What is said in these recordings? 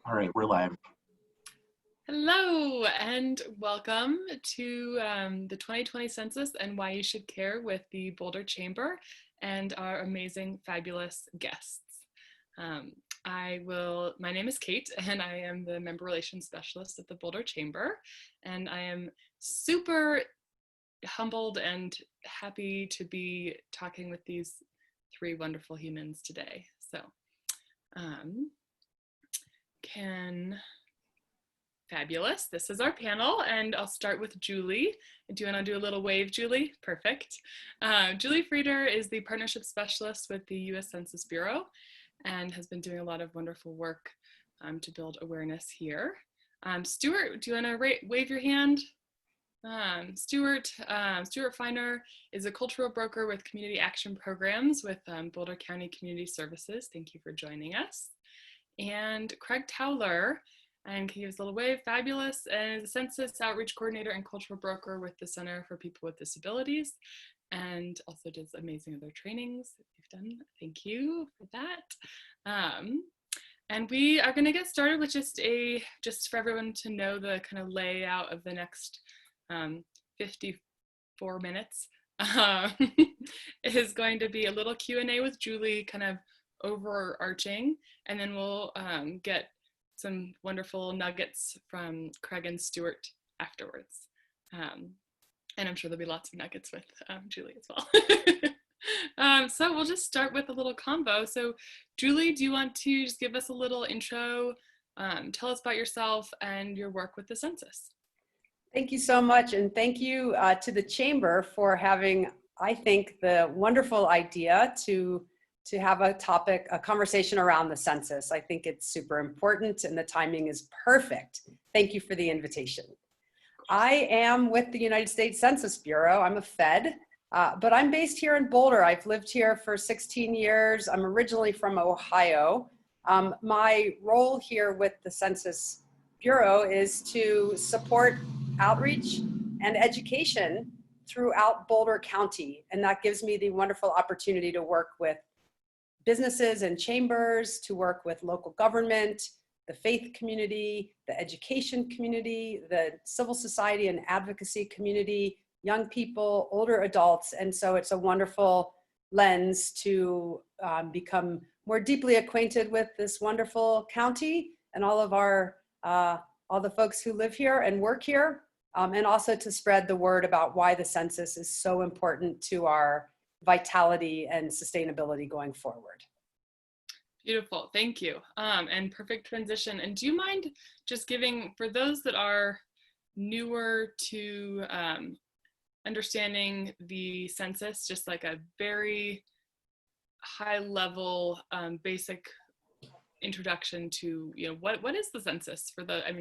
All right, we're live. Hello and welcome to the 2020 Census and Why You Should Care with the Boulder Chamber and our amazing, fabulous guests. My name is Kate and I am the Member Relations Specialist at the Boulder Chamber, and I am super humbled and happy to be talking with these three wonderful humans today. So, Fabulous. This is our panel, and I'll start with Julie. Do you want to do a little wave, Julie? Perfect. Julie Frieder is the Partnership Specialist with the U.S. Census Bureau and has been doing a lot of wonderful work to build awareness here. Stuart, do you want to wave your hand? Stuart Feinhor is a cultural broker with community action programs with Boulder County Community Services. Thank you for joining us. And Craig Towler, and can you give us a little wave? Fabulous. And is a census outreach coordinator and cultural broker with the Center for People with Disabilities, and also does amazing other trainings that you've done. Thank you for that. And we are going to get started with just for everyone to know the kind of layout of the next 54 minutes. Is going to be a little Q&A with Julie, kind of overarching, and then we'll get some wonderful nuggets from Craig and Stuart afterwards. And I'm sure there'll be lots of nuggets with Julie as well. So we'll just start with a little combo. So Julie, do you want to just give us a little intro, tell us about yourself and your work with the census? Thank you so much, and thank you to the Chamber for having, I think, the wonderful idea to have a conversation around the census. I think it's super important and the timing is perfect. Thank you for the invitation. I am with the United States Census Bureau. I'm a Fed, but I'm based here in Boulder. I've lived here for 16 years. I'm originally from Ohio. My role here with the Census Bureau is to support outreach and education throughout Boulder County. And that gives me the wonderful opportunity to work with businesses and chambers, to work with local government, the faith community, the education community, the civil society and advocacy community, young people, older adults. And so it's a wonderful lens to become more deeply acquainted with this wonderful county and all the folks who live here and work here, and also to spread the word about why the census is so important to our vitality and sustainability going forward. Beautiful, thank you. And perfect transition. And do you mind just giving, for those that are newer to understanding the census, just like a very high level, basic introduction to, what is the census I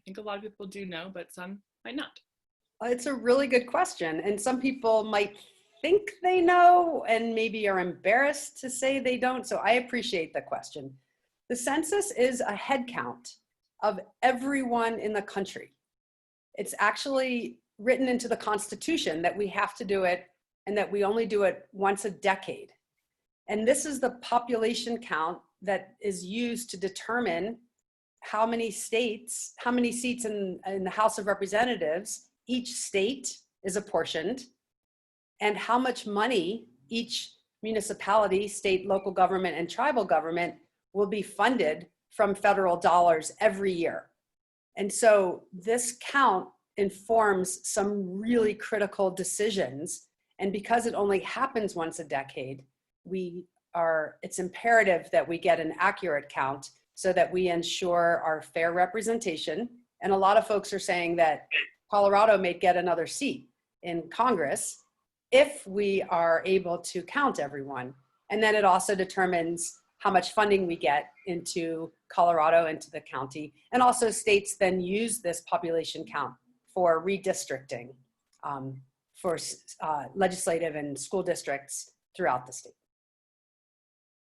think a lot of people do know, but some might not. It's a really good question. And some people might think they know and maybe are embarrassed to say they don't. So I appreciate the question. The census is a head count of everyone in the country. It's actually written into the Constitution that we have to do it and that we only do it once a decade. And this is the population count that is used to determine how many seats in the House of Representatives each state is apportioned, and how much money each municipality, state, local government, and tribal government will be funded from federal dollars every year. And so this count informs some really critical decisions. And because it only happens once a decade, it's imperative that we get an accurate count so that we ensure our fair representation. And a lot of folks are saying that Colorado may get another seat in Congress if we are able to count everyone. And then it also determines how much funding we get into Colorado, into the county. And also states then use this population count for redistricting for legislative and school districts throughout the state.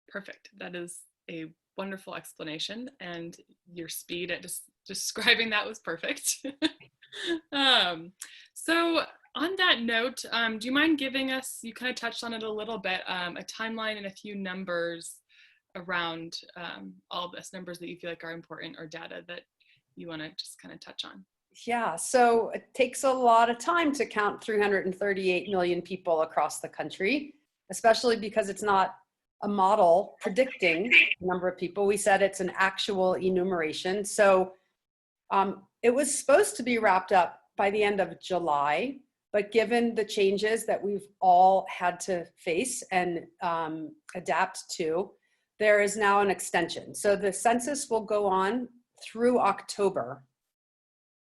Perfect. That is a wonderful explanation, and your speed at just describing that was perfect. So on that note, do you mind giving us, you kind of touched on it a little bit, a timeline and a few numbers around all of this, numbers that you feel like are important or data that you want to just kind of touch on? Yeah, so it takes a lot of time to count 338 million people across the country, especially because it's not a model predicting the number of people. We said it's an actual enumeration. So it was supposed to be wrapped up by the end of July, but given the changes that we've all had to face and adapt to, there is now an extension. So the census will go on through October,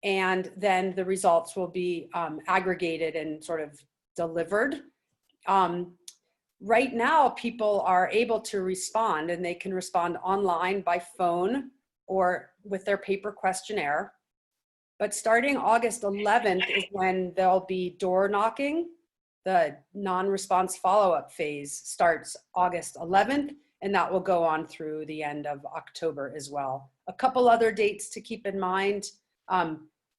and then the results will be aggregated and sort of delivered. Right now, people are able to respond, and they can respond online, by phone, or with their paper questionnaire. But starting August 11th is when there'll be door knocking. The non-response follow-up phase starts August 11th, and that will go on through the end of October as well. A couple other dates to keep in mind.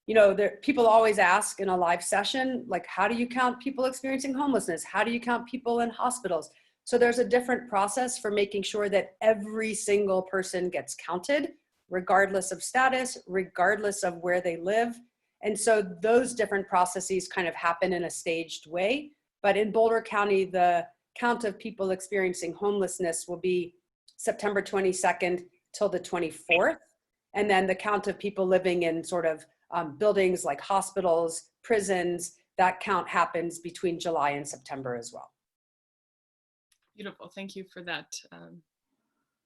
You know, people always ask in a live session, like, how do you count people experiencing homelessness? How do you count people in hospitals? So there's a different process for making sure that every single person gets counted, regardless of status, regardless of where they live. And so those different processes kind of happen in a staged way. But in Boulder County, the count of people experiencing homelessness will be September 22nd till the 24th. And then the count of people living in sort of buildings like hospitals, prisons, that count happens between July and September as well. Beautiful. Thank you for that,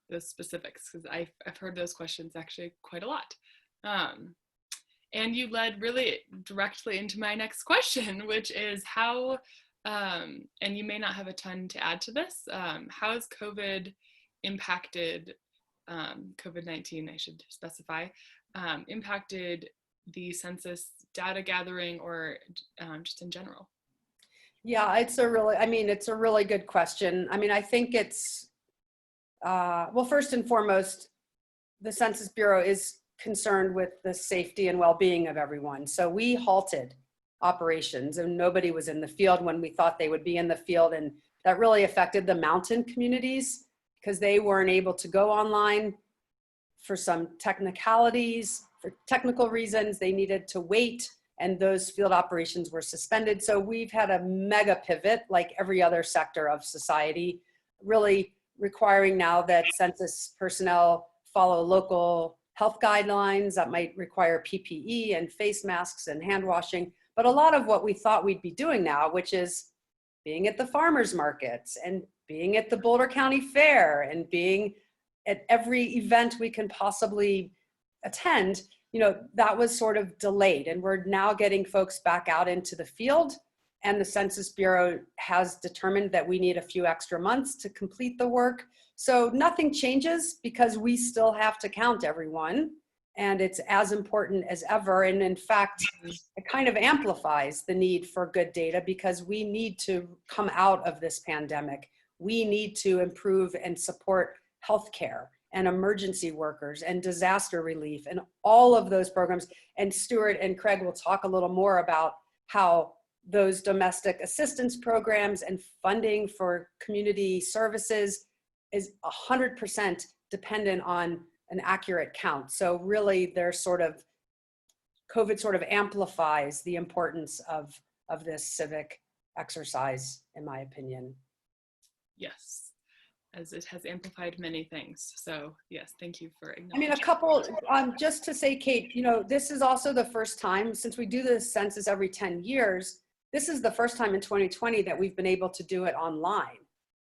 those specifics, because I've heard those questions actually quite a lot. And you led really directly into my next question, which is how, and you may not have a ton to add to this, how has COVID impacted, COVID-19, I should specify, impacted the census data gathering, or just in general? Yeah, it's a really good question. I mean, I think it's, well, first and foremost, the Census Bureau is concerned with the safety and well-being of everyone. So we halted operations, and nobody was in the field when we thought they would be in the field. And that really affected the mountain communities because they weren't able to go online for some technicalities. For technical reasons, they needed to wait, and those field operations were suspended. So we've had a mega pivot, like every other sector of society, really requiring now that census personnel follow local health guidelines that might require PPE and face masks and hand washing. But a lot of what we thought we'd be doing now, which is being at the farmers markets and being at the Boulder County Fair and being at every event we can possibly attend, you know, that was sort of delayed, and we're now getting folks back out into the field, and the Census Bureau has determined that we need a few extra months to complete the work. So nothing changes because we still have to count everyone, and it's as important as ever. And in fact, it kind of amplifies the need for good data because we need to come out of this pandemic. We need to improve and support healthcare and emergency workers and disaster relief and all of those programs. And Stuart and Craig will talk a little more about how those domestic assistance programs and funding for community services is 100% dependent on an accurate count. So really COVID sort of amplifies the importance of this civic exercise, in my opinion. Yes, as it has amplified many things. So yes, thank you for acknowledging. I mean, a couple, just to say, Kate, you know, this is also the first time, since we do this census every 10 years, this is the first time in 2020 that we've been able to do it online.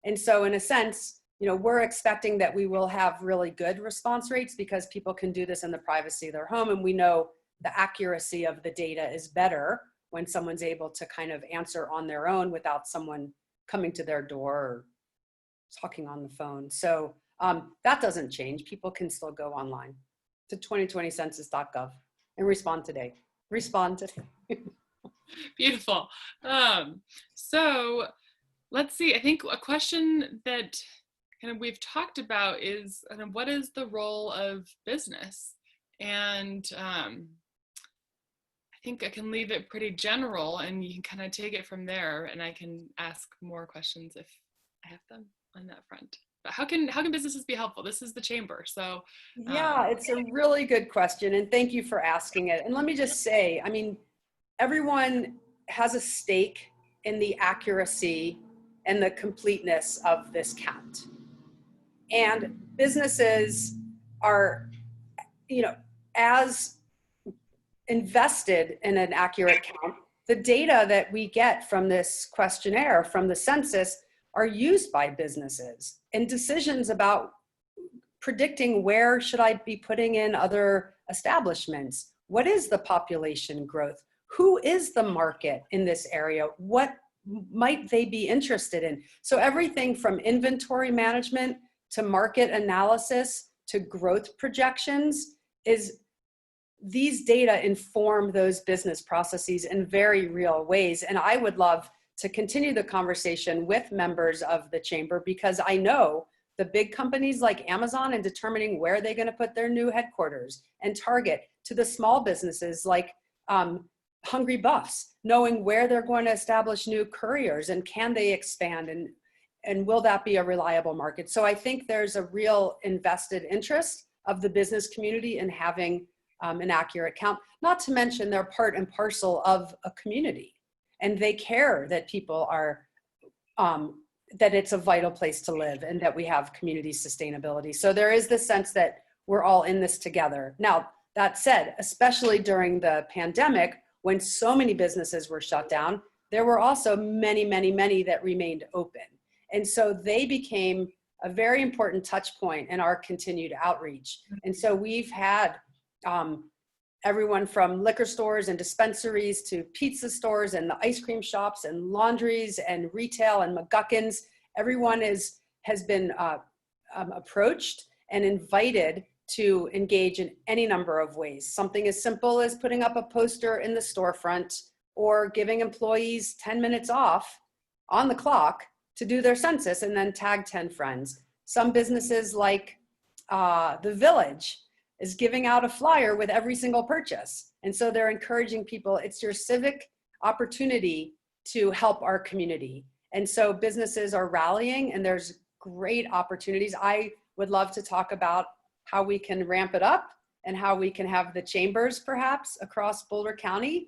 And so in a sense, you know, we're expecting that we will have really good response rates because people can do this in the privacy of their home. And we know the accuracy of the data is better when someone's able to kind of answer on their own without someone coming to their door or talking on the phone. So that doesn't change. People can still go online to 2020census.gov and respond today. Respond today. Beautiful. So let's see, I think a question that kind of we've talked about is kind of what is the role of business? And I think I can leave it pretty general and you can kind of take it from there, and I can ask more questions if I have them on that front. how can businesses be helpful? This is the chamber, so Yeah, it's a really good question, and thank you for asking it. And let me just say, I mean, everyone has a stake in the accuracy and the completeness of this count. And businesses are, you know, as invested in an accurate count, the data that we get from this questionnaire, from the census, are used by businesses in decisions about predicting where should I be putting in other establishments? What is the population growth? Who is the market in this area? What might they be interested in? So everything from inventory management to market analysis to growth projections is, these data inform those business processes in very real ways. And I would love to continue the conversation with members of the chamber, because I know the big companies like Amazon and determining where they're going to put their new headquarters, and Target, to the small businesses like Hungry Buffs, knowing where they're going to establish new couriers and can they expand, and will that be a reliable market? So I think there's a real invested interest of the business community in having an accurate count, not to mention they're part and parcel of a community, and they care that people are, that it's a vital place to live and that we have community sustainability. So there is this sense that we're all in this together. Now, that said, especially during the pandemic, when so many businesses were shut down, there were also many, many, many that remained open. And so they became a very important touch point in our continued outreach. And so we've had everyone from liquor stores and dispensaries to pizza stores and the ice cream shops and laundries and retail and McGuckins. Everyone has been approached and invited to engage in any number of ways. Something as simple as putting up a poster in the storefront, or giving employees 10 minutes off on the clock to do their census and then tag 10 friends. Some businesses like The Village is giving out a flyer with every single purchase. And so they're encouraging people, it's your civic opportunity to help our community. And so businesses are rallying, and there's great opportunities. I would love to talk about how we can ramp it up and how we can have the chambers perhaps across Boulder County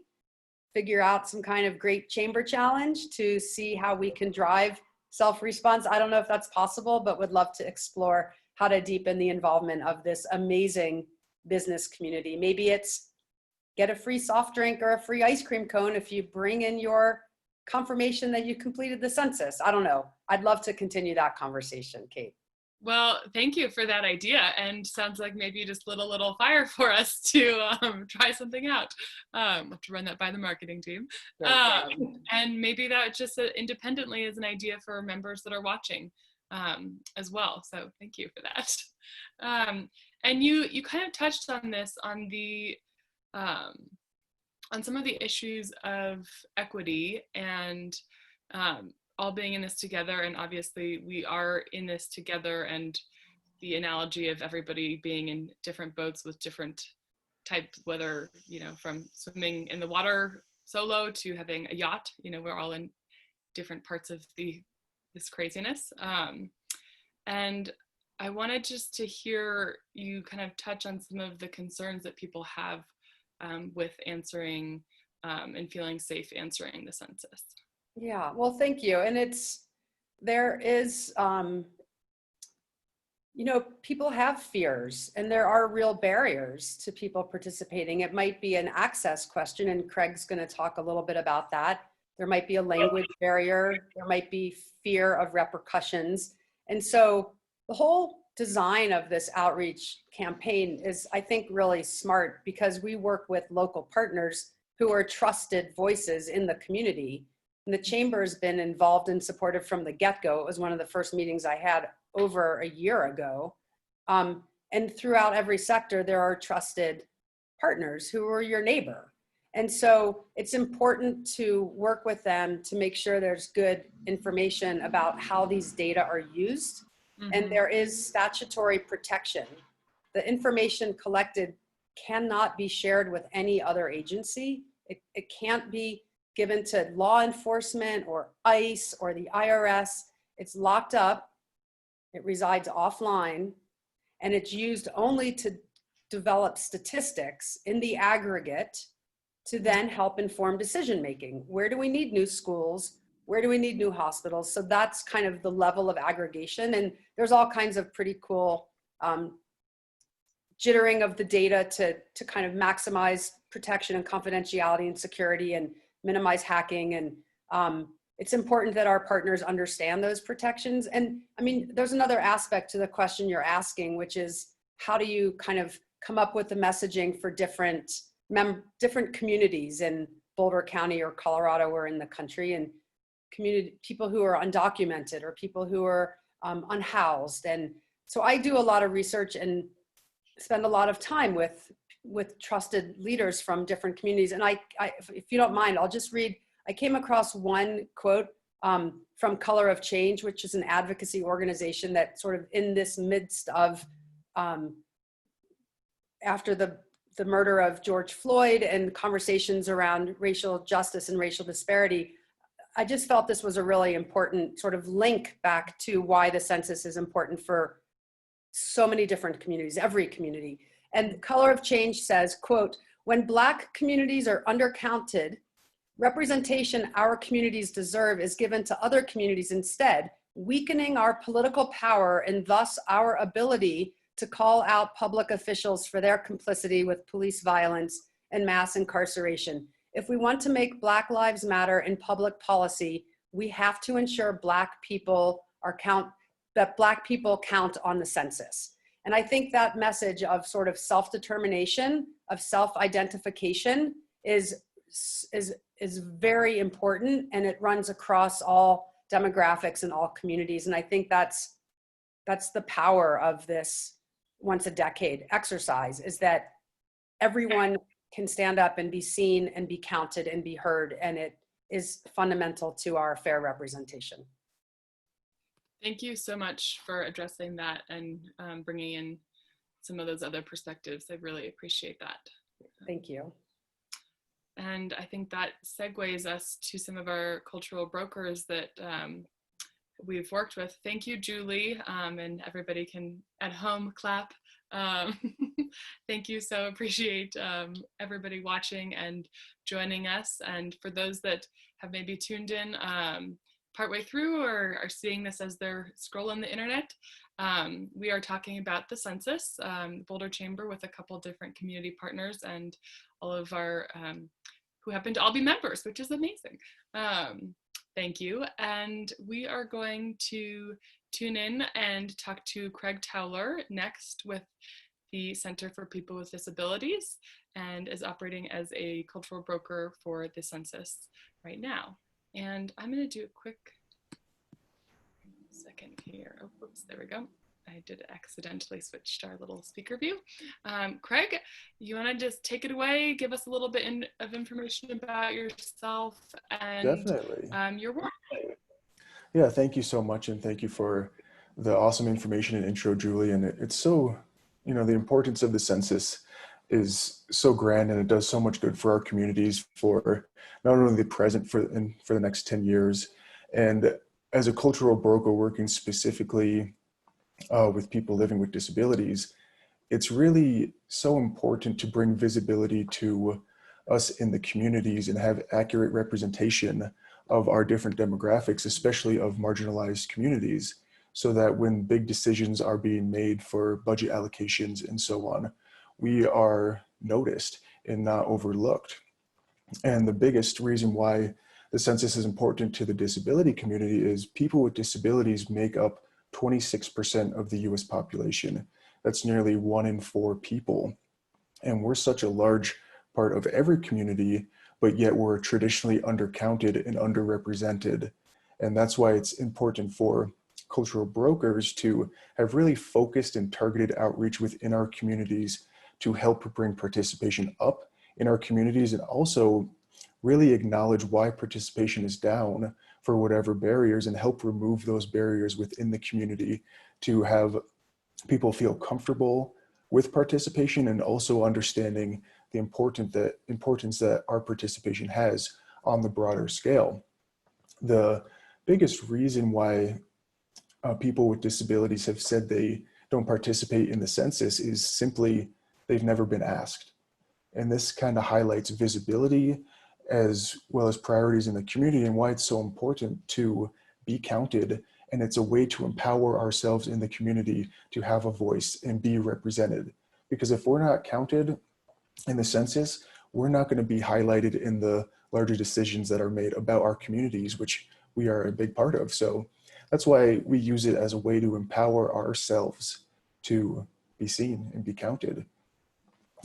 figure out some kind of great chamber challenge to see how we can drive self-response. I don't know if that's possible, but would love to explore how to deepen the involvement of this amazing business community. Maybe it's get a free soft drink or a free ice cream cone if you bring in your confirmation that you completed the census. I don't know. I'd love to continue that conversation, Kate. Well, thank you for that idea, and sounds like maybe you just lit a little fire for us to try something out. We'll have to run that by the marketing team. And maybe that just independently is an idea for members that are watching as well. So thank you for that. And you kind of touched on this, on the on some of the issues of equity and all being in this together. And obviously we are in this together, and the analogy of everybody being in different boats with different types, whether, you know, from swimming in the water solo to having a yacht, you know, we're all in different parts of this craziness. And I wanted just to hear you kind of touch on some of the concerns that people have with answering and feeling safe answering the census. Yeah, well, thank you. And there is, you know, people have fears, and there are real barriers to people participating. It might be an access question, and Craig's going to talk a little bit about that. There might be a language barrier. There might be fear of repercussions. And so the whole design of this outreach campaign is, I think, really smart, because we work with local partners who are trusted voices in the community. And the chamber has been involved and supportive from the get-go. It was one of the first meetings I had over a year ago. And throughout every sector, there are trusted partners who are your neighbor. And so it's important to work with them to make sure there's good information about how these data are used. Mm-hmm. And there is statutory protection. The information collected cannot be shared with any other agency. It can't be given to law enforcement or ICE or the IRS. It's locked up It resides offline, and it's used only to develop statistics in the aggregate to then help inform decision making. Where do we need new schools? Where do we need new hospitals? So that's kind of the level of aggregation. And there's all kinds of pretty cool jittering of the data to kind of maximize protection and confidentiality and security and minimize hacking. And it's important that our partners understand those protections. And I mean, there's another aspect to the question you're asking, which is how do you kind of come up with the messaging for different communities in Boulder County or Colorado or in the country, and people who are undocumented or people who are unhoused. And so I do a lot of research and spend a lot of time with trusted leaders from different communities. And I if you don't mind, I'll just read, I came across one quote from Color of Change, which is an advocacy organization that sort of in this midst of, after the murder of George Floyd and conversations around racial justice and racial disparity, I just felt this was a really important sort of link back to why the census is important for so many different communities, every community. And Color of Change says, quote, "When Black communities are undercounted, representation our communities deserve is given to other communities instead, weakening our political power and thus our ability to call out public officials for their complicity with police violence and mass incarceration. If we want to make Black Lives Matter in public policy, we have to ensure Black people count on the census." And I think that message of sort of self-determination, of self-identification is very important, and it runs across all demographics and all communities. And I think that's the power of this once a decade exercise, is that everyone can stand up and be seen and be counted and be heard, and it is fundamental to our fair representation. Thank you so much for addressing that and bringing in some of those other perspectives. I really appreciate that. Thank you. And I think that segues us to some of our cultural brokers that we've worked with. Thank you, Julie, and everybody can at home clap. Thank you. So appreciate everybody watching and joining us. And for those that have maybe tuned in partway through or are seeing this as they're scrolling the internet, we are talking about the census, Boulder Chamber, with a couple different community partners and all of our who happen to all be members, which is amazing. Thank you. And we are going to tune in and talk to Craig Towler next with the Center for People with Disabilities, and is operating as a cultural broker for the census right now. And I'm going to do a quick second here. Oh, whoops, there we go. I did accidentally switch to our little speaker view. Craig, you want to just take it away, give us a little bit of information about yourself and your work? Yeah, thank you so much. And thank you for the awesome information and intro, Julie. And it's so, the importance of the census is so grand, and it does so much good for our communities, for not only the present for the next 10 years. And as a cultural broker working specifically with people living with disabilities, it's really so important to bring visibility to us in the communities and have accurate representation of our different demographics, especially of marginalized communities, so that when big decisions are being made for budget allocations and so on, we are noticed and not overlooked. And the biggest reason why the census is important to the disability community is people with disabilities make up 26% of the US population. That's nearly 1 in 4 people. And we're such a large part of every community, but yet we're traditionally undercounted and underrepresented. And that's why it's important for cultural brokers to have really focused and targeted outreach within our communities to help bring participation up in our communities, and also really acknowledge why participation is down for whatever barriers, and help remove those barriers within the community to have people feel comfortable with participation, and also understanding the importance that our participation has on the broader scale. The biggest reason why people with disabilities have said they don't participate in the census is simply they've never been asked. And this kind of highlights visibility as well as priorities in the community and why it's so important to be counted. And it's a way to empower ourselves in the community to have a voice and be represented. Because if we're not counted in the census, we're not going to be highlighted in the larger decisions that are made about our communities, which we are a big part of. So that's why we use it as a way to empower ourselves to be seen and be counted.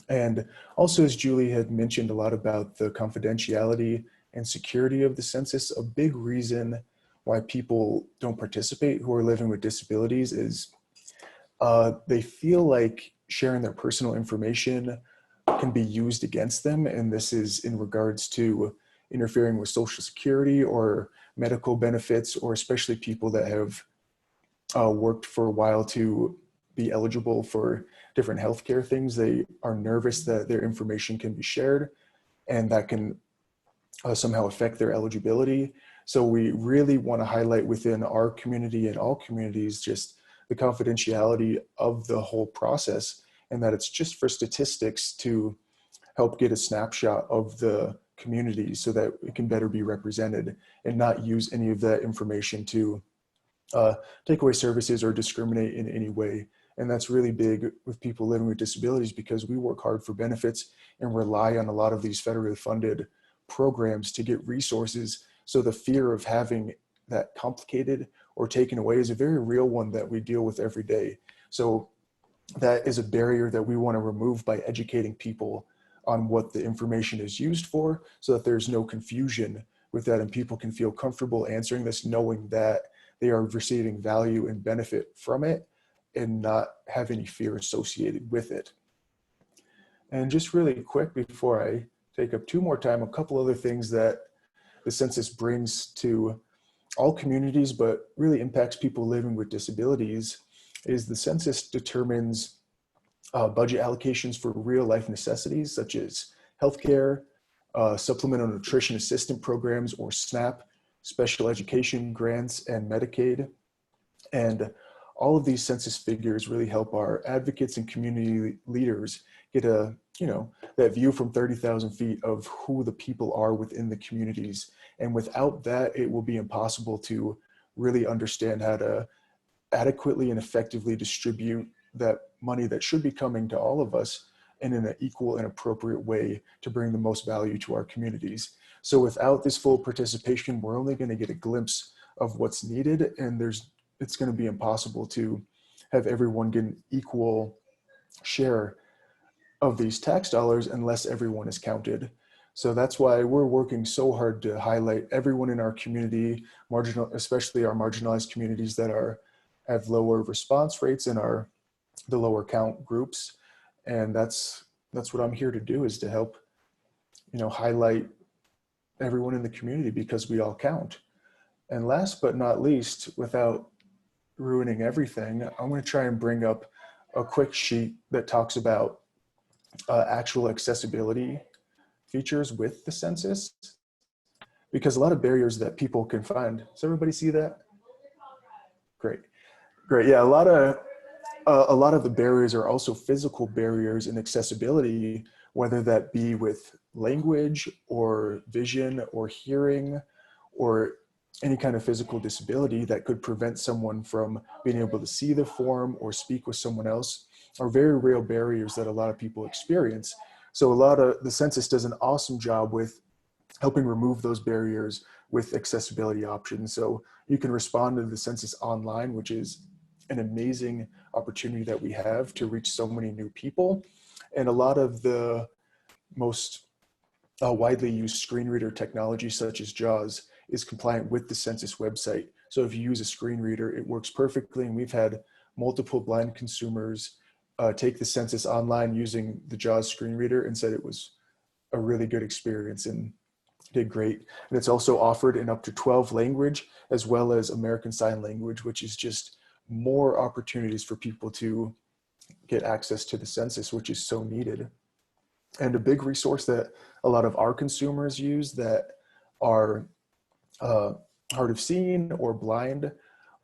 And also, as Julie had mentioned a lot about the confidentiality and security of the census, a big reason why people don't participate who are living with disabilities is they feel like sharing their personal information can be used against them. And this is in regards to interfering with Social Security or medical benefits, or especially people that have worked for a while to be eligible for different healthcare things. They are nervous that their information can be shared and that can somehow affect their eligibility. So we really want to highlight within our community and all communities just the confidentiality of the whole process, and that it's just for statistics to help get a snapshot of the community so that it can better be represented, and not use any of that information to take away services or discriminate in any way. And that's really big with people living with disabilities, because we work hard for benefits and rely on a lot of these federally funded programs to get resources. So the fear of having that complicated or taken away is a very real one that we deal with every day. So that is a barrier that we want to remove by educating people on what the information is used for, so that there's no confusion with that and people can feel comfortable answering this, knowing that they are receiving value and benefit from it and not have any fear associated with it. And just really quick before I take up two more time, a couple other things that the census brings to all communities, but really impacts people living with disabilities, is the census determines budget allocations for real life necessities such as healthcare, supplemental nutrition assistance programs or SNAP, special education grants, and Medicaid. And all of these census figures really help our advocates and community leaders get a, that view from 30,000 feet of who the people are within the communities. And without that, it will be impossible to really understand how to adequately and effectively distribute that money that should be coming to all of us, and in an equal and appropriate way to bring the most value to our communities. So without this full participation, we're only going to get a glimpse of what's needed, and it's going to be impossible to have everyone get an equal share of these tax dollars unless everyone is counted. So that's why we're working so hard to highlight everyone in our community, especially our marginalized communities that have lower response rates and are the lower count groups. And that's what I'm here to do, is to help, highlight everyone in the community, because we all count. And last but not least, without ruining everything, I'm going to try and bring up a quick sheet that talks about actual accessibility features with the census, because a lot of barriers that people can find. Does everybody see that? Great. Yeah, a lot of the barriers are also physical barriers in accessibility, whether that be with language or vision or hearing or any kind of physical disability that could prevent someone from being able to see the form or speak with someone else, are very real barriers that a lot of people experience. So the census does an awesome job with helping remove those barriers with accessibility options. So you can respond to the census online, which is an amazing opportunity that we have to reach so many new people. And a lot of the most widely used screen reader technology, such as JAWS, is compliant with the census website. So if you use a screen reader, it works perfectly. And we've had multiple blind consumers take the census online using the JAWS screen reader and said it was a really good experience and did great. And it's also offered in up to 12 language, as well as American Sign Language, which is just more opportunities for people to get access to the census, which is so needed. And a big resource that a lot of our consumers use that are hard of seeing or blind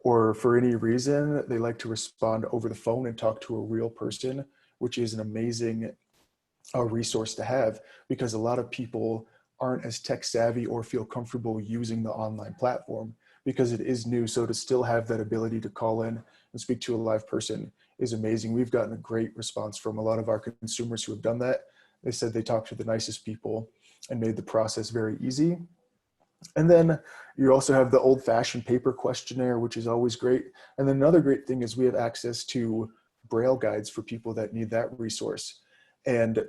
or for any reason, they like to respond over the phone and talk to a real person, which is an amazing resource to have, because a lot of people aren't as tech savvy or feel comfortable using the online platform because it is new. So to still have that ability to call in and speak to a live person is amazing. We've gotten a great response from a lot of our consumers who have done that. They said they talked to the nicest people and made the process very easy. And then you also have the old fashioned paper questionnaire, which is always great. And then another great thing is we have access to Braille guides for people that need that resource. And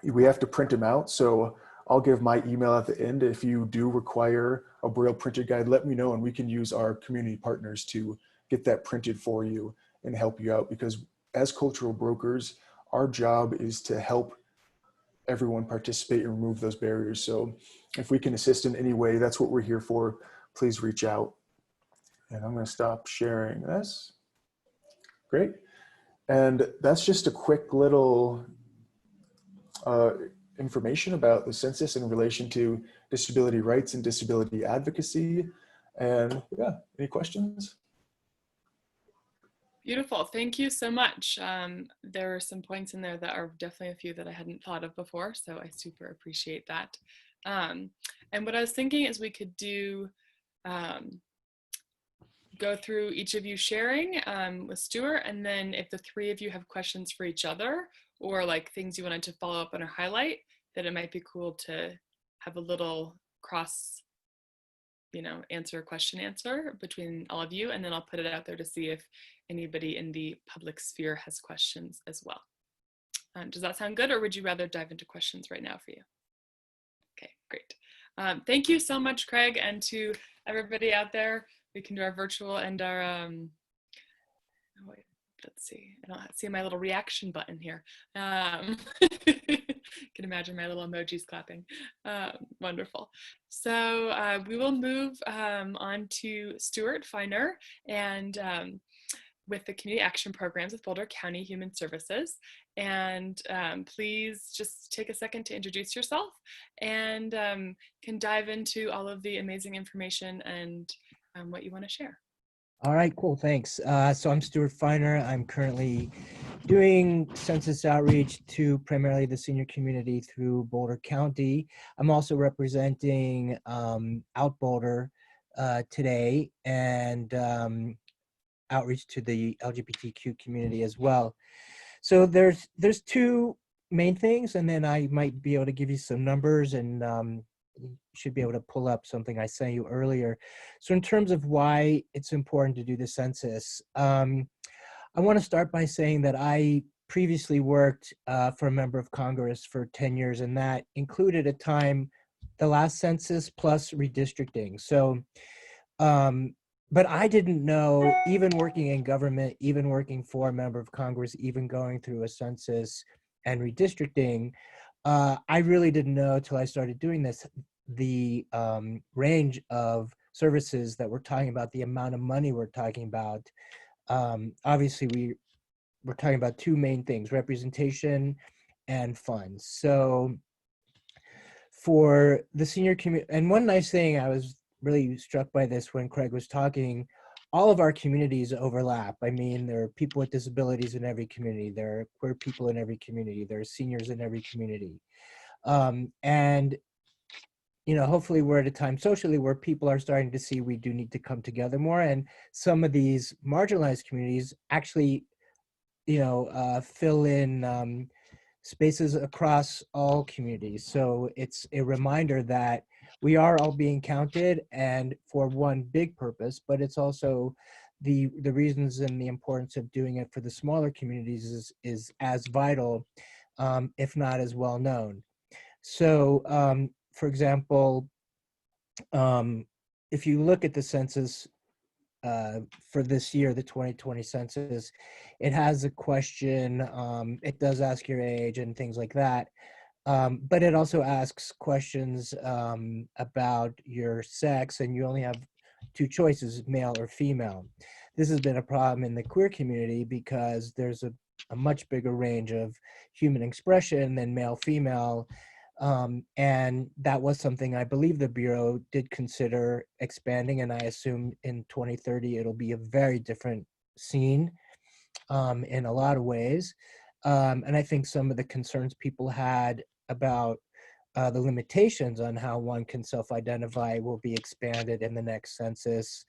we have to print them out. So I'll give my email at the end. If you do require a Braille printed guide, let me know, and we can use our community partners to get that printed for you and help you out. Because as cultural brokers, our job is to help everyone participate and remove those barriers. So if we can assist in any way, that's what we're here for. Please reach out. And I'm going to stop sharing this. Great. And that's just a quick little information about the census in relation to disability rights and disability advocacy. And yeah, any questions? Beautiful. Thank you so much. There are some points in there that are definitely a few that I hadn't thought of before, so I super appreciate that. And what I was thinking is we could do go through each of you sharing with Stuart, and then if the three of you have questions for each other or like things you wanted to follow up on or highlight, that it might be cool to have a little cross, answer between all of you, and then I'll put it out there to see if anybody in the public sphere has questions as well. Does that sound good, or would you rather dive into questions right now for you? Okay, great. Thank you so much, Craig, and to everybody out there. We can do our virtual and our, let's see, I don't see my little reaction button here. Can imagine my little emojis clapping. Wonderful. So we will move on to Stuart Feinhor, and with the Community Action Programs with Boulder County Human Services. And please just take a second to introduce yourself, and can dive into all of the amazing information and what you want to share. All right, cool, thanks. So I'm Stuart Feinhor. I'm currently doing census outreach to primarily the senior community through Boulder County. I'm also representing Out Boulder today, and outreach to the LGBTQ community as well. So there's two main things, and then I might be able to give you some numbers, and you should be able to pull up something I sent you earlier. So in terms of why it's important to do the census, I want to start by saying that I previously worked for a member of Congress for 10 years, and that included a time, the last census plus redistricting. So, but I didn't know, even working in government, even working for a member of Congress, even going through a census and redistricting, I really didn't know till I started doing this, the range of services that we're talking about, the amount of money we're talking about. Obviously, we're talking about two main things, representation and funds. So for the senior community, and one nice thing, I was really struck by this when Craig was talking, all of our communities overlap. I mean, there are people with disabilities in every community. There are queer people in every community. There are seniors in every community. And, hopefully we're at a time socially where people are starting to see we do need to come together more. And some of these marginalized communities actually, fill in spaces across all communities. So it's a reminder that we are all being counted, and for one big purpose, but it's also the reasons and the importance of doing it for the smaller communities is as vital, if not as well known. So for example, if you look at the census for this year, the 2020 census, it has a question, it does ask your age and things like that. But it also asks questions about your sex, and you only have two choices, male or female. This has been a problem in the queer community because there's a much bigger range of human expression than male, female. And that was something I believe the Bureau did consider expanding, and I assume in 2030 it'll be a very different scene in a lot of ways. And I think some of the concerns people had about the limitations on how one can self-identify will be expanded in the next census.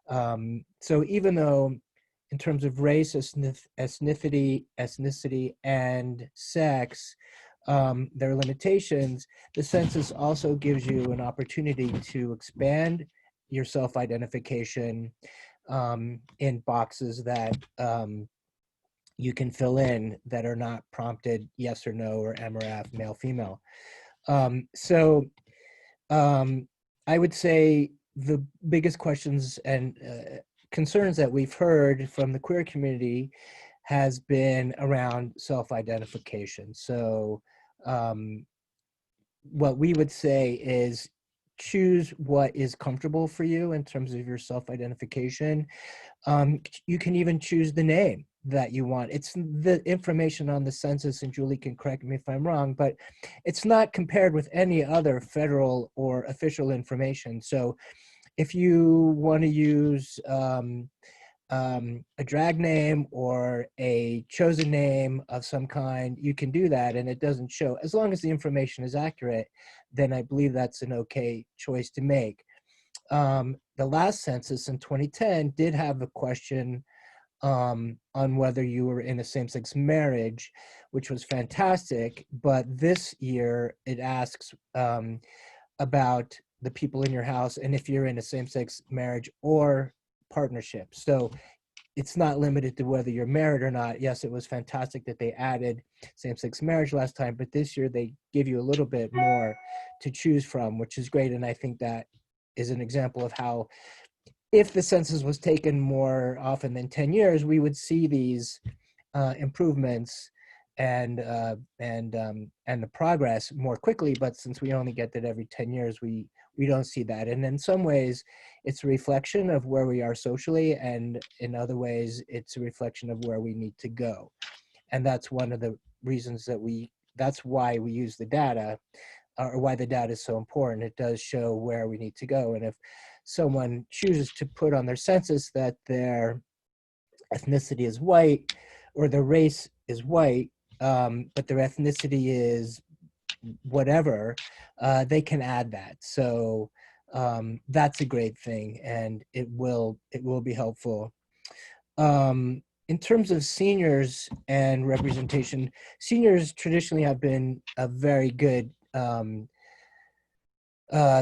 So even though in terms of race, ethnicity, and sex, there are limitations, the census also gives you an opportunity to expand your self-identification in boxes that you can fill in that are not prompted yes or no or M or F, male, female. So I would say the biggest questions and concerns that we've heard from the queer community has been around self-identification. So what we would say is choose what is comfortable for you in terms of your self-identification. You can even choose the name that you want. It's the information on the census, and Julie can correct me if I'm wrong, but it's not compared with any other federal or official information. So if you want to use a drag name or a chosen name of some kind, you can do that, and it doesn't show. As long as the information is accurate, then I believe that's an okay choice to make. The last census in 2010 did have a question on whether you were in a same-sex marriage, which was fantastic. But this year it asks about the people in your house and if you're in a same-sex marriage or partnership. So it's not limited to whether you're married or not. Yes, it was fantastic that they added same-sex marriage last time, but this year they give you a little bit more to choose from, which is great. And I think that is an example of how, if the census was taken more often than 10 years, we would see these improvements and the progress more quickly. But since we only get that every 10 years, we don't see that. And in some ways, it's a reflection of where we are socially, and in other ways, it's a reflection of where we need to go. And that's one of the reasons that that's why we use the data, or why the data is so important. It does show where we need to go. And if someone chooses to put on their census that their ethnicity is white or their race is white, but their ethnicity is whatever, they can add that. So that's a great thing, and it will be helpful. In terms of seniors and representation, seniors traditionally have been a very good,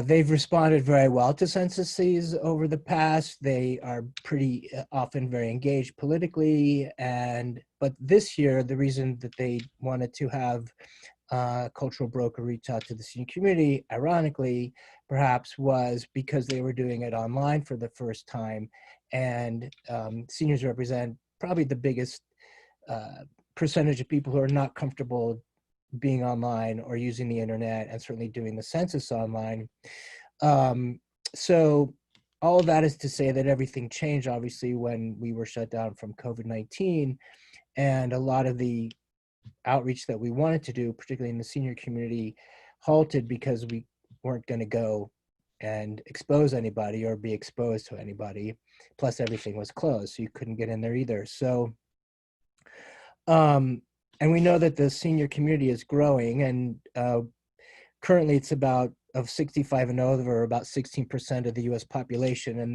they've responded very well to censuses over the past. They are pretty often very engaged politically, but this year, the reason that they wanted to have a cultural broker reach out to the senior community, ironically, perhaps, was because they were doing it online for the first time. And seniors represent probably the biggest percentage of people who are not comfortable being online or using the internet, and certainly doing the census online. So all of that is to say that everything changed, obviously, when we were shut down from COVID-19, and a lot of the outreach that we wanted to do, particularly in the senior community, halted because we weren't going to go and expose anybody or be exposed to anybody. Plus everything was closed, so you couldn't get in there either. So and we know that the senior community is growing, and currently it's about, of 65 and over, about 16% of the US population, and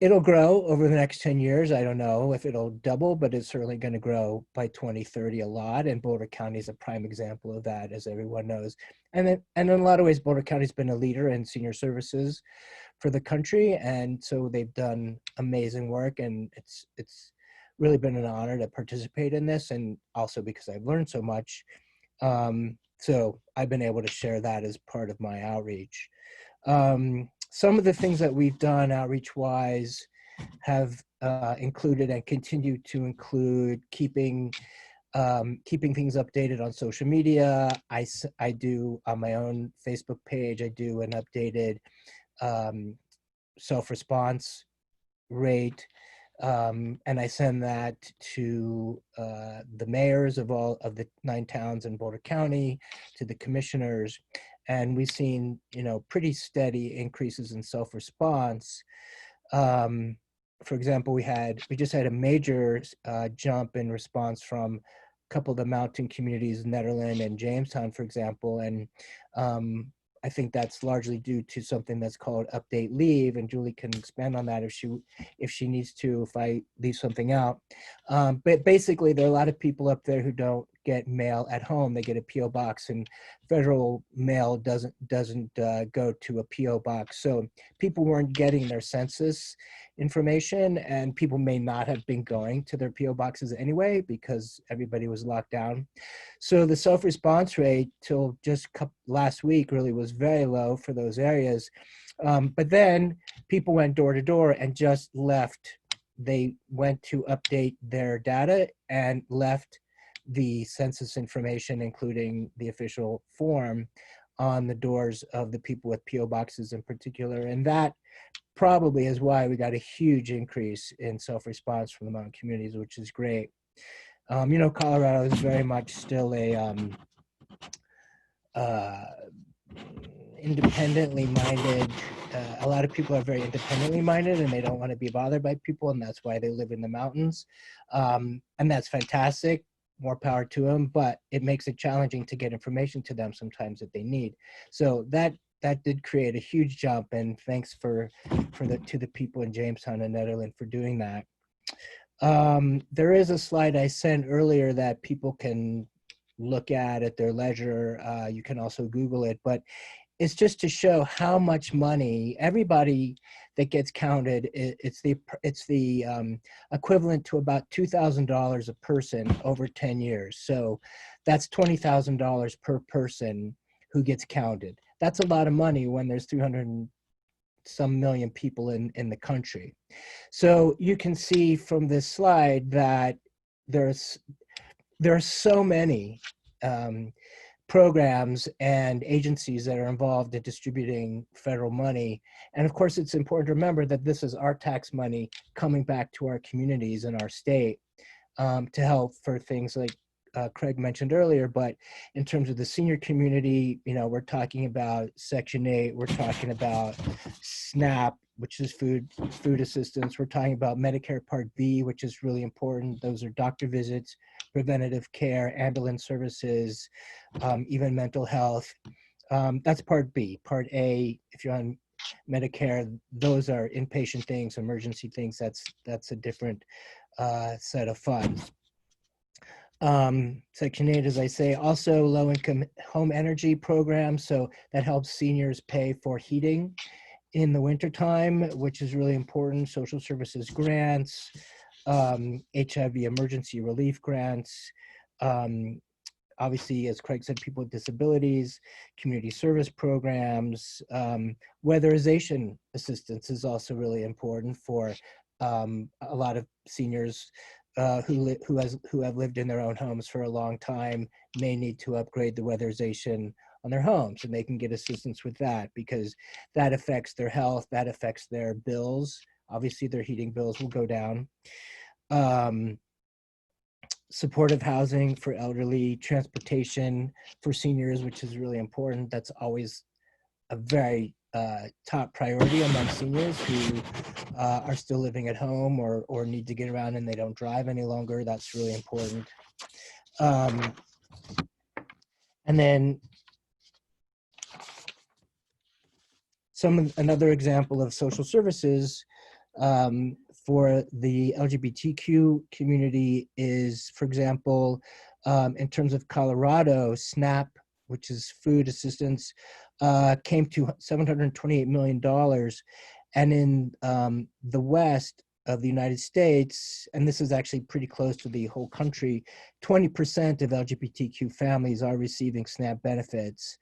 it'll grow over the next 10 years. I don't know if it'll double, but it's certainly going to grow by 2030 a lot. And Boulder County is a prime example of that, as everyone knows. And in a lot of ways, Boulder County's been a leader in senior services for the country. And so they've done amazing work, and it's really been an honor to participate in this, and also because I've learned so much. So I've been able to share that as part of my outreach. Some of the things that we've done outreach-wise have included and continue to include keeping things updated on social media. I do on my own Facebook page, I do an updated self-response rate And I send that to the mayors of all of the 9 towns in Boulder County, to the commissioners, and we've seen, pretty steady increases in self-response. For example, we just had a major jump in response from a couple of the mountain communities, Nederland and Jamestown, for example, and I think that's largely due to something that's called update leave, and Julie can expand on that if she needs to, if I leave something out. But basically, there are a lot of people up there who don't get mail at home. They get a PO box, and federal mail doesn't go to a PO box. So people weren't getting their census information, and people may not have been going to their PO boxes anyway because everybody was locked down. So the self-response rate till just last week really was very low for those areas. But then people went door to door and just left. They went to update their data and left the census information, including the official form, on the doors of the people with PO boxes in particular. And that probably is why we got a huge increase in self-response from the mountain communities, which is great. Colorado is very much still a independently minded. A lot of people are very independently minded, and they don't want to be bothered by people, and that's why they live in the mountains. And that's fantastic. More power to them, but it makes it challenging to get information to them sometimes that they need. So that did create a huge jump, and thanks to the people in Jamestown and Nederland for doing that. There is a slide I sent earlier that people can look at their leisure. You can also Google it, but it's just to show how much money everybody that gets counted. It's the equivalent to about $2,000 a person over 10 years. So that's $20,000 per person who gets counted. That's a lot of money when there's 300 and some million people in the country. So you can see from this slide that there are so many programs and agencies that are involved in distributing federal money. And of course, it's important to remember that this is our tax money coming back to our communities in our state to help for things like Craig mentioned earlier. But in terms of the senior community, we're talking about Section 8, we're talking about SNAP, which is food assistance. We're talking about Medicare Part B, which is really important. Those are doctor visits, preventative care, ambulance services, even mental health. That's Part B. Part A, if you're on Medicare, those are inpatient things, emergency things. That's a different set of funds. Section 8, as I say, also low-income home energy programs. So that helps seniors pay for heating in the wintertime, which is really important. Social services grants, HIV emergency relief grants, obviously, as Craig said, people with disabilities, community service programs, weatherization assistance is also really important for a lot of seniors who have lived in their own homes for a long time, may need to upgrade the weatherization on their homes, and they can get assistance with that because that affects their health, that affects their bills. Obviously, their heating bills will go down. Supportive housing for elderly, transportation for seniors, which is really important. That's always a very top priority among seniors who are still living at home or need to get around and they don't drive any longer. That's really important. And then another example of social services for the LGBTQ community is, for example, in terms of Colorado, SNAP, which is food assistance, came to $728 million. And in the West of the United States, and this is actually pretty close to the whole country, 20% of LGBTQ families are receiving SNAP benefits.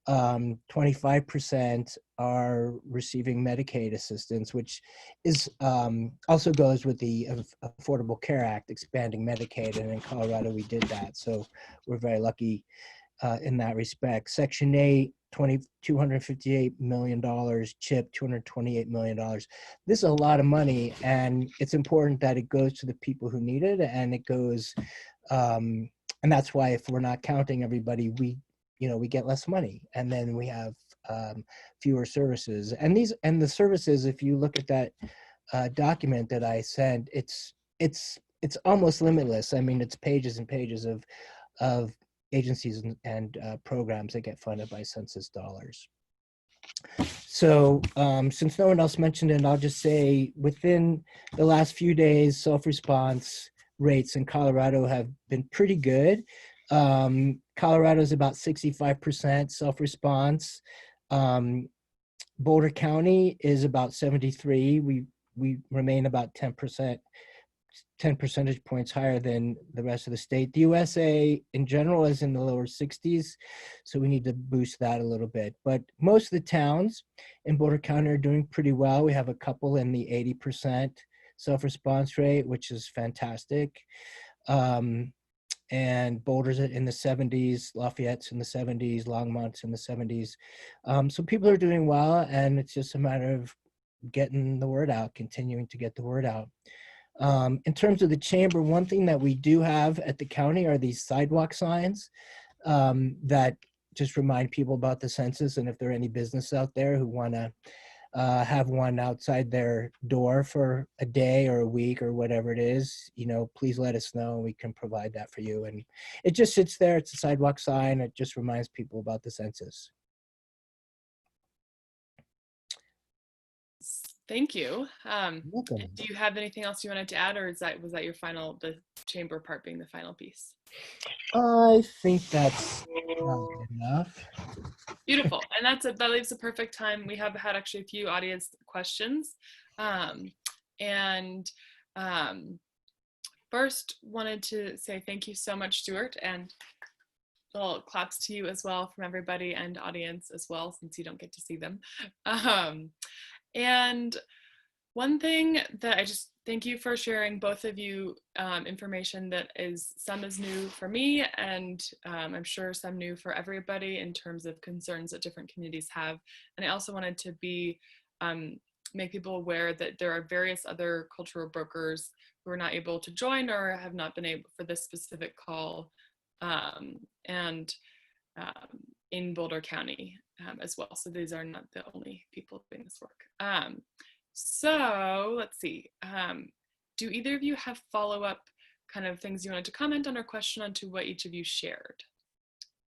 25% are receiving Medicaid assistance, which is also goes with the Affordable Care Act, expanding Medicaid, and in Colorado we did that. So we're very lucky in that respect. Section 8, $258 million, CHIP, $228 million. This is a lot of money, and it's important that it goes to the people who need it, and it goes, and that's why if we're not counting everybody, we get less money, and then we have fewer services. And the services, if you look at that document that I sent, it's almost limitless. I mean, it's pages and pages of agencies and programs that get funded by census dollars. So since no one else mentioned it, I'll just say within the last few days, self-response rates in Colorado have been pretty good. Colorado is about 65% self-response. Boulder County is about 73. We remain about 10 percentage points higher than the rest of the state. The USA in general is in the lower 60s, so we need to boost that a little bit. But most of the towns in Boulder County are doing pretty well. We have a couple in the 80% self-response rate, which is fantastic. And Boulder's in the 70s, Lafayette's in the 70s, Longmont's in the 70s. So people are doing well, and it's just a matter of getting the word out, continuing to get the word out. In terms of the chamber, one thing that we do have at the county are these sidewalk signs that just remind people about the census. And if there are any business out there who want to have one outside their door for a day or a week or whatever it is, please let us know. We can provide that for you. And it just sits there. It's a sidewalk sign. It just reminds people about the census. Thank you. Welcome. Do you have anything else you wanted to add, or was that your final, the chamber part being the final piece? I think that's enough. Beautiful. And that leaves a perfect time. We have had actually a few audience questions. First wanted to say thank you so much, Stuart, and little claps to you as well from everybody and audience as well, since you don't get to see them. And one thing that I just thank you for sharing, both of you, information that some is new for me, and I'm sure some new for everybody in terms of concerns that different communities have. And I also wanted to make people aware that there are various other cultural brokers who are not able to join or have not been able for this specific call, in Boulder County as well. So these are not the only people doing this work. So let's see. Do either of you have follow-up kind of things you wanted to comment on or question on to what each of you shared?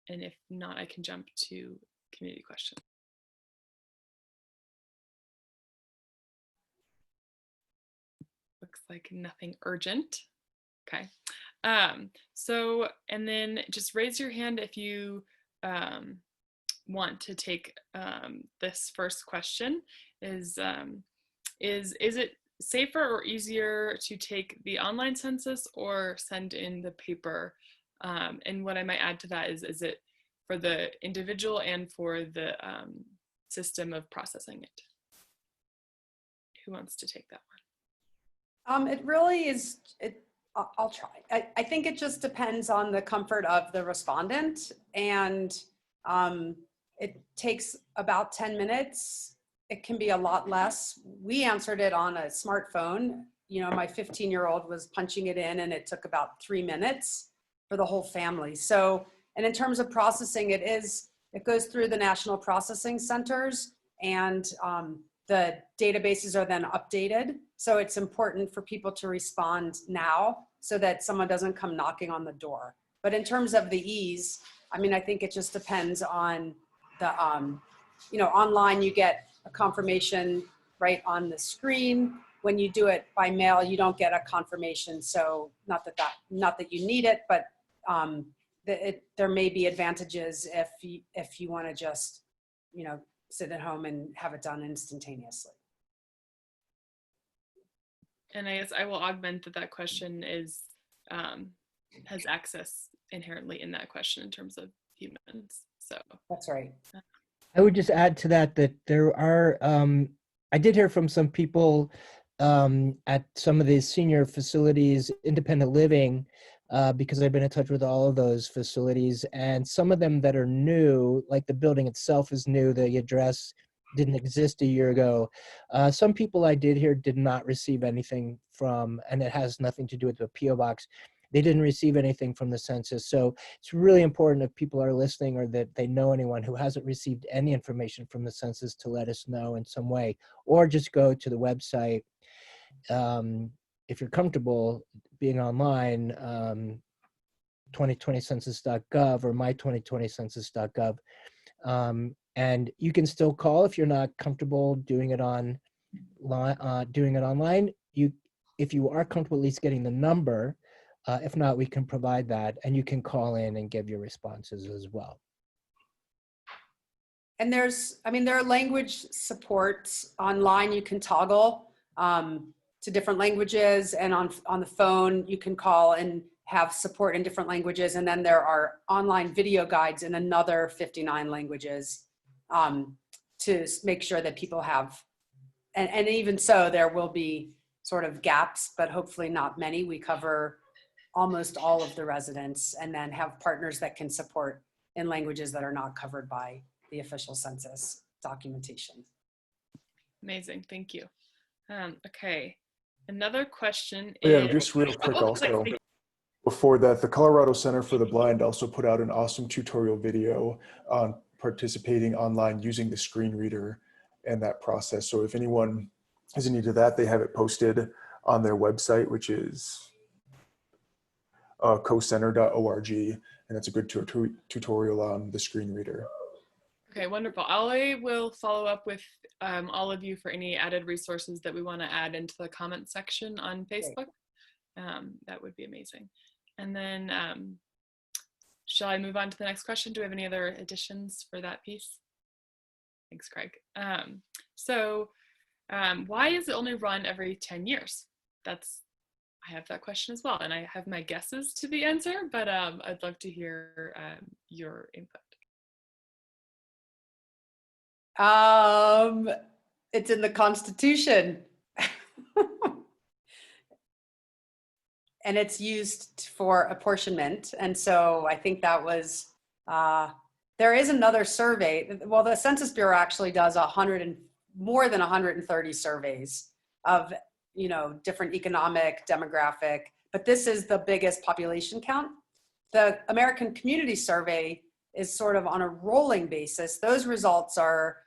And if not, I can jump to community questions. Looks like nothing urgent. Okay. So, and then just raise your hand if you want to take this first question. Is it safer or easier to take the online census or send in the paper? And what I might add to that is it for the individual and for the system of processing it? Who wants to take that one? It really is, I'll try. I think it just depends on the comfort of the respondent, and it takes about 10 minutes. It can be a lot less. We answered it on a smartphone. My 15-year-old was punching it in, and it took about 3 minutes for the whole family. So, and in terms of processing, it goes through the national processing centers, and the databases are then updated. So it's important for people to respond now so that someone doesn't come knocking on the door. But in terms of the ease, I think it just depends on the, online you get a confirmation right on the screen. When you do it by mail, you don't get a confirmation. So not that you need it, but there may be advantages if you want to just, sit at home and have it done instantaneously. And I guess I will augment that question has access inherently in that question in terms of humans. So that's right. I would just add to that there are, I did hear from some people at some of these senior facilities, independent living, because I've been in touch with all of those facilities, and some of them that are new, like the building itself is new, the address didn't exist a year ago. Some people I did hear did not receive anything from, and it has nothing to do with the PO box. They didn't receive anything from the census. So it's really important if people are listening or that they know anyone who hasn't received any information from the census to let us know in some way, or just go to the website. If you're comfortable being online, 2020census.gov or my2020census.gov. And you can still call if you're not comfortable doing it online. If you are comfortable at least getting the number, if not, we can provide that, and you can call in and give your responses as well. And there are language supports online. You can toggle to different languages, and on the phone, you can call and have support in different languages. And then there are online video guides in another 59 languages to make sure that people have, and even so, there will be sort of gaps, but hopefully not many. We cover almost all of the residents, and then have partners that can support in languages that are not covered by the official census documentation. Amazing, thank you. Okay, another question Yeah, is— just real quick oh, also, sorry. before that, the Colorado Center for the Blind also put out an awesome tutorial video on participating online using the screen reader and that process. So if anyone is in need of that, they have it posted on their website, which is cocenter.org, and it's a good tutorial on the screen reader. Okay, wonderful. I will follow up with all of you for any added resources that we want to add into the comment section on Facebook. That would be amazing. And then shall I move on to the next question? Do we have any other additions for that piece? Thanks, Craig. Why is it only run every 10 years? I have that question as well, and I have my guesses to the answer, but I'd love to hear your input. It's in the Constitution. And it's used for apportionment. And so I think that was, there is another survey. Well, the Census Bureau actually does more than 130 surveys of, different economic, demographic, but this is the biggest population count. The American Community Survey is sort of on a rolling basis. Those results are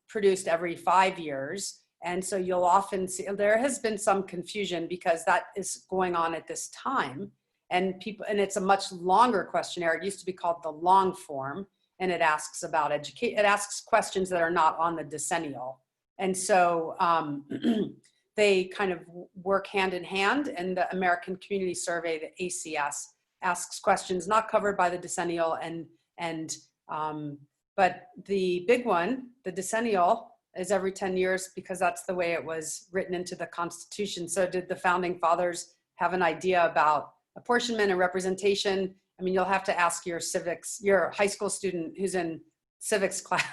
produced every 5 years. And so you'll often see, there has been some confusion because that is going on at this time. And it's a much longer questionnaire. It used to be called the long form, and it asks about education. It asks questions that are not on the decennial. And so they kind of work hand in hand, and the American Community Survey, the ACS, asks questions not covered by the decennial, but the big one, the decennial, is every 10 years because that's the way it was written into the Constitution. So did the founding fathers have an idea about apportionment and representation? I mean, you'll have to ask your high school student who's in civics class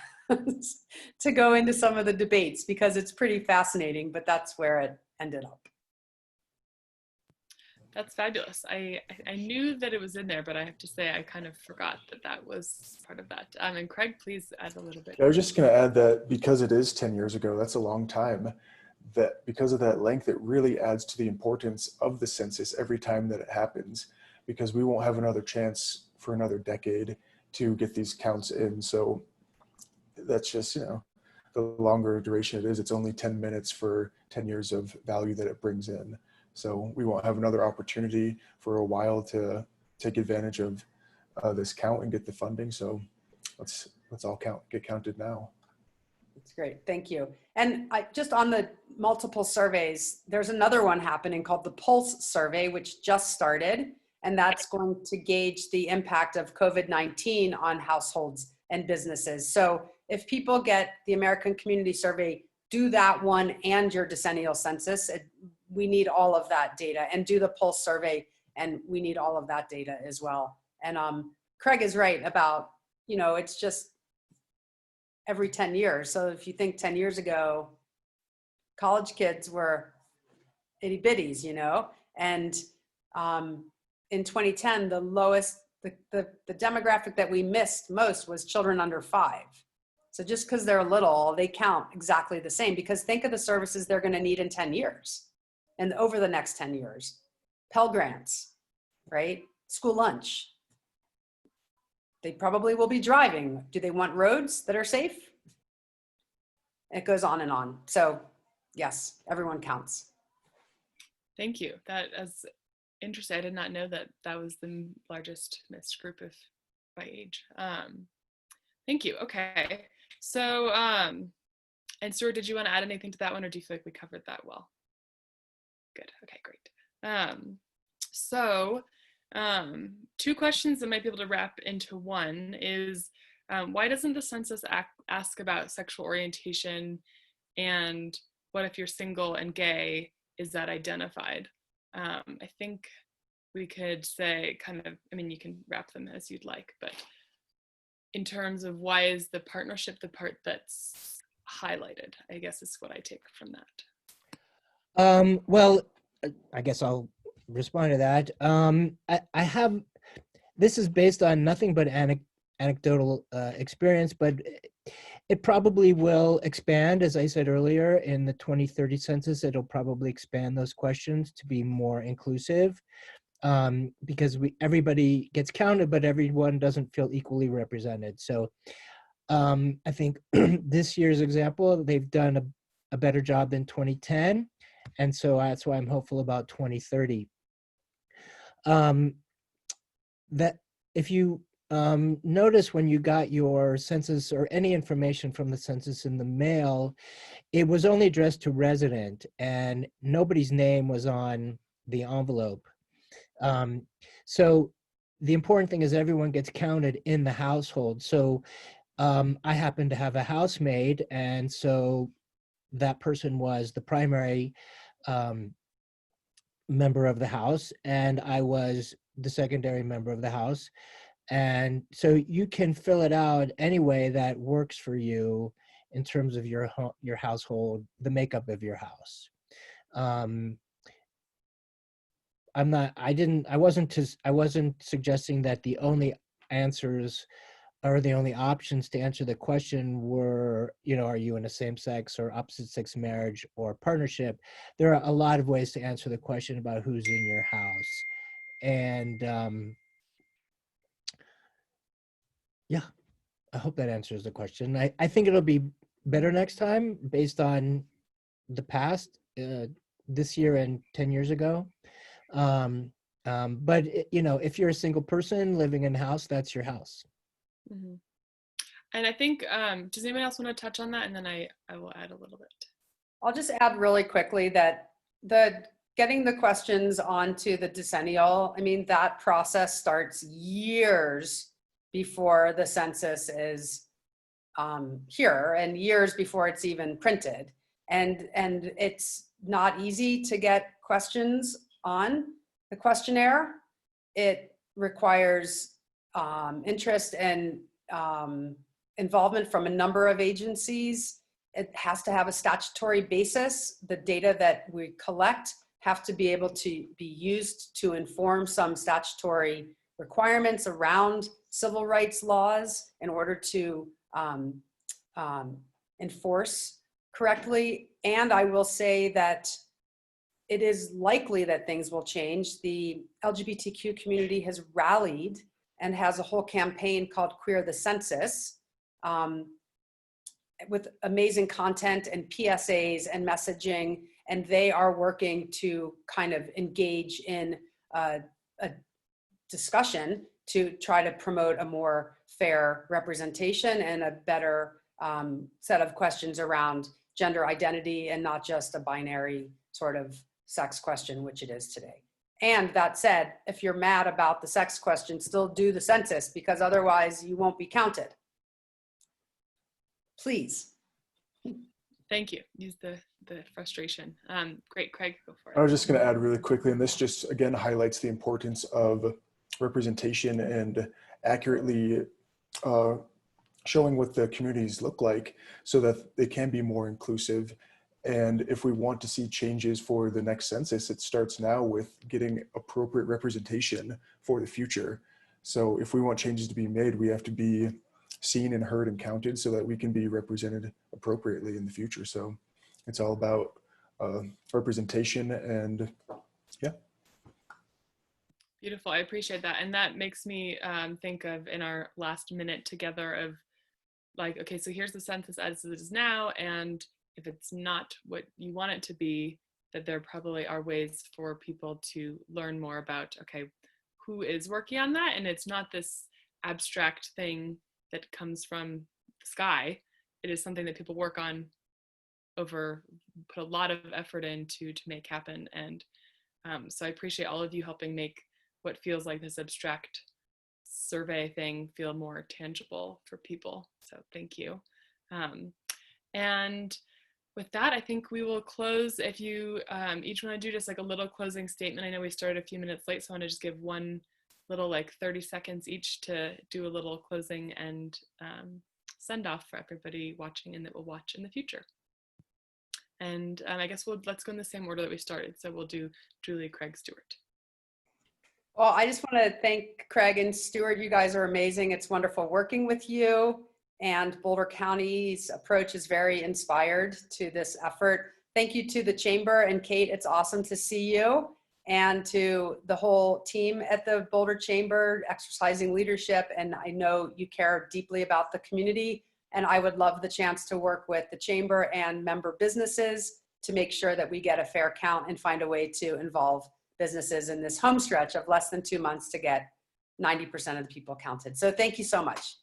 to go into some of the debates, because it's pretty fascinating, but that's where it ended up. That's fabulous. I knew that it was in there, but I have to say I kind of forgot that was part of that. And Craig, please add a little bit. I was just going to add that because it is 10 years ago, that's a long time, that because of that length, it really adds to the importance of the census every time that it happens, because we won't have another chance for another decade to get these counts in. So that's just, the longer duration it is, it's only 10 minutes for 10 years of value that it brings in. So we won't have another opportunity for a while to take advantage of this count and get the funding. So let's all get counted now. That's great, thank you. And just on the multiple surveys, there's another one happening called the Pulse Survey, which just started, and that's going to gauge the impact of COVID-19 on households and businesses. So if people get the American Community Survey, do that one and your decennial census. We need all of that data, and do the Pulse Survey, and we need all of that data as well. And Craig is right about, it's just every 10 years. So if you think 10 years ago, college kids were itty bitties, you know, and in 2010, the lowest, the demographic that we missed most was children under 5. So just because they're little, they count exactly the same, because think of the services they're going to need in 10 years and over the next 10 years. Pell Grants, right? School lunch. They probably will be driving. Do they want roads that are safe? It goes on and on. So yes, everyone counts. Thank you. That is interesting. I did not know that that was the largest missed group of by age. Thank you. Okay. So, and Stuart, did you want to add anything to that one, or do you feel like we covered that well? Good. Okay, great. So, two questions that might be able to wrap into one is, why doesn't the census ask about sexual orientation, and what if you're single and gay? Is that identified? I think we could say kind of, I mean, you can wrap them as you'd like, but in terms of why is the partnership the part that's highlighted, I guess is what I take from that. Well, I guess I'll respond to that. I have, this is based on nothing but anecdotal experience, but it probably will expand. As I said earlier, in the 2030 census, it'll probably expand those questions to be more inclusive, because everybody gets counted, but everyone doesn't feel equally represented. So I think this year's example, they've done a better job than 2010. And so that's why I'm hopeful about 2030. That if you notice when you got your census or any information from the census in the mail, it was only addressed to resident and nobody's name was on the envelope. So the important thing is everyone gets counted in the household. So I happen to have a housemaid, and so that person was the primary member of the house, and I was the secondary member of the house. And so you can fill it out any way that works for you in terms of your household, the makeup of your house. I wasn't suggesting that the only answers or the only options to answer the question were, you know, are you in a same-sex or opposite-sex marriage or partnership? There are a lot of ways to answer the question about who's in your house. And yeah, I hope that answers the question. I think it'll be better next time based on the past, this year and 10 years ago. But you know, if you're a single person living in a house, that's your house. Mm-hmm. And I think, does anyone else want to touch on that? And then I will add a little bit. I'll just add really quickly that getting the questions onto the decennial, I mean, that process starts years before the census is here and years before it's even printed. And it's not easy to get questions on the questionnaire. It requires interest and involvement from a number of agencies. It has to have a statutory basis. The data that we collect have to be able to be used to inform some statutory requirements around civil rights laws in order to enforce correctly. And I will say that it is likely that things will change. The LGBTQ community has rallied and has a whole campaign called Queer the Census, with amazing content and PSAs and messaging, and they are working to kind of engage in a discussion to try to promote a more fair representation and a better set of questions around gender identity and not just a binary sort of sex question, which it is today. And that said, if you're mad about the sex question, still do the census, because otherwise you won't be counted. Please. Thank you. Use the frustration. Great, Craig, go for it. I was just going to add really quickly, and this just again highlights the importance of representation and accurately showing what the communities look like so that they can be more inclusive. And if we want to see changes for the next census, it starts now with getting appropriate representation for the future. So if we want changes to be made, we have to be seen and heard and counted so that we can be represented appropriately in the future. So it's all about representation, and yeah. Beautiful. I appreciate that. And that makes me think of in our last minute together of like, okay, so here's the census as it is now. And if it's not what you want it to be, that there probably are ways for people to learn more about, okay, who is working on that? And it's not this abstract thing that comes from the sky. It is something that people work on over, put a lot of effort into to make happen. And so I appreciate all of you helping make what feels like this abstract survey thing feel more tangible for people. So thank you. And with that, I think we will close. If you each want to do just like a little closing statement. I know we started a few minutes late, so I want to just give one little like 30 seconds each to do a little closing and send off for everybody watching and that will watch in the future. And I guess let's go in the same order that we started. So we'll do Julie, Craig, Stuart. Well, I just want to thank Craig and Stuart. You guys are amazing. It's wonderful working with you. And Boulder County's approach is very inspired to this effort. Thank you to the Chamber and Kate. It's awesome to see you. And to the whole team at the Boulder Chamber exercising leadership. And I know you care deeply about the community. And I would love the chance to work with the Chamber and member businesses to make sure that we get a fair count and find a way to involve businesses in this home stretch of less than 2 months to get 90% of the people counted. So thank you so much.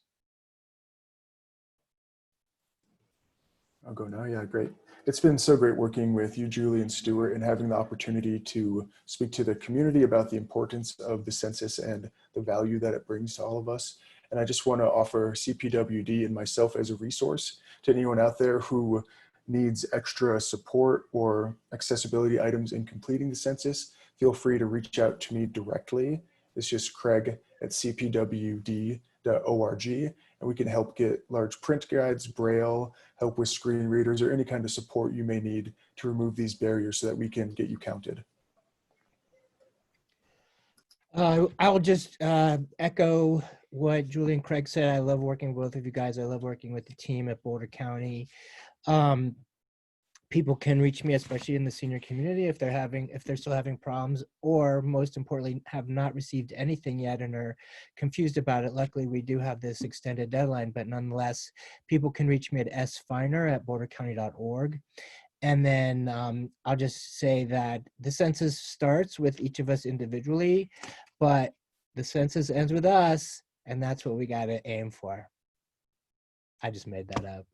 I'll go now. Yeah, great. It's been so great working with you, Julie and Stuart, and having the opportunity to speak to the community about the importance of the census and the value that it brings to all of us. And I just want to offer CPWD and myself as a resource to anyone out there who needs extra support or accessibility items in completing the census. Feel free to reach out to me directly. It's just craig@cpwd.org, and we can help get large print guides, braille, help with screen readers, or any kind of support you may need to remove these barriers so that we can get you counted. I'll just echo what Julie and Craig said. I love working with both of you guys. I love working with the team at Boulder County. People can reach me, especially in the senior community, if they're still having problems, or most importantly, have not received anything yet and are confused about it. Luckily, we do have this extended deadline, but nonetheless, people can reach me at sfeinhor@bouldercounty.org. And then I'll just say that the census starts with each of us individually, but the census ends with us, and that's what we got to aim for. I just made that up.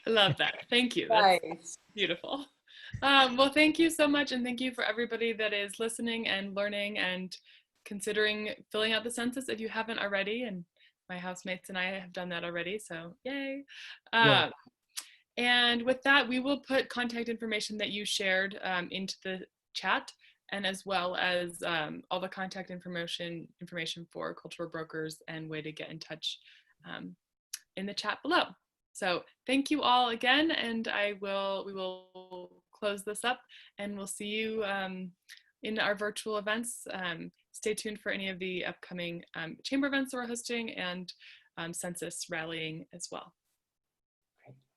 I love that. Thank you. Nice. That's beautiful. Well, thank you so much. And thank you for everybody that is listening and learning and considering filling out the census if you haven't already. And my housemates and I have done that already. So yay. Yeah. And with that, we will put contact information that you shared into the chat, and as well as all the contact information for cultural brokers and way to get in touch in the chat below. So thank you all again, and we will close this up, and we'll see you in our virtual events. Stay tuned for any of the upcoming chamber events that we're hosting and census rallying as well.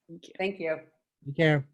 Thank you. Thank you. Take care.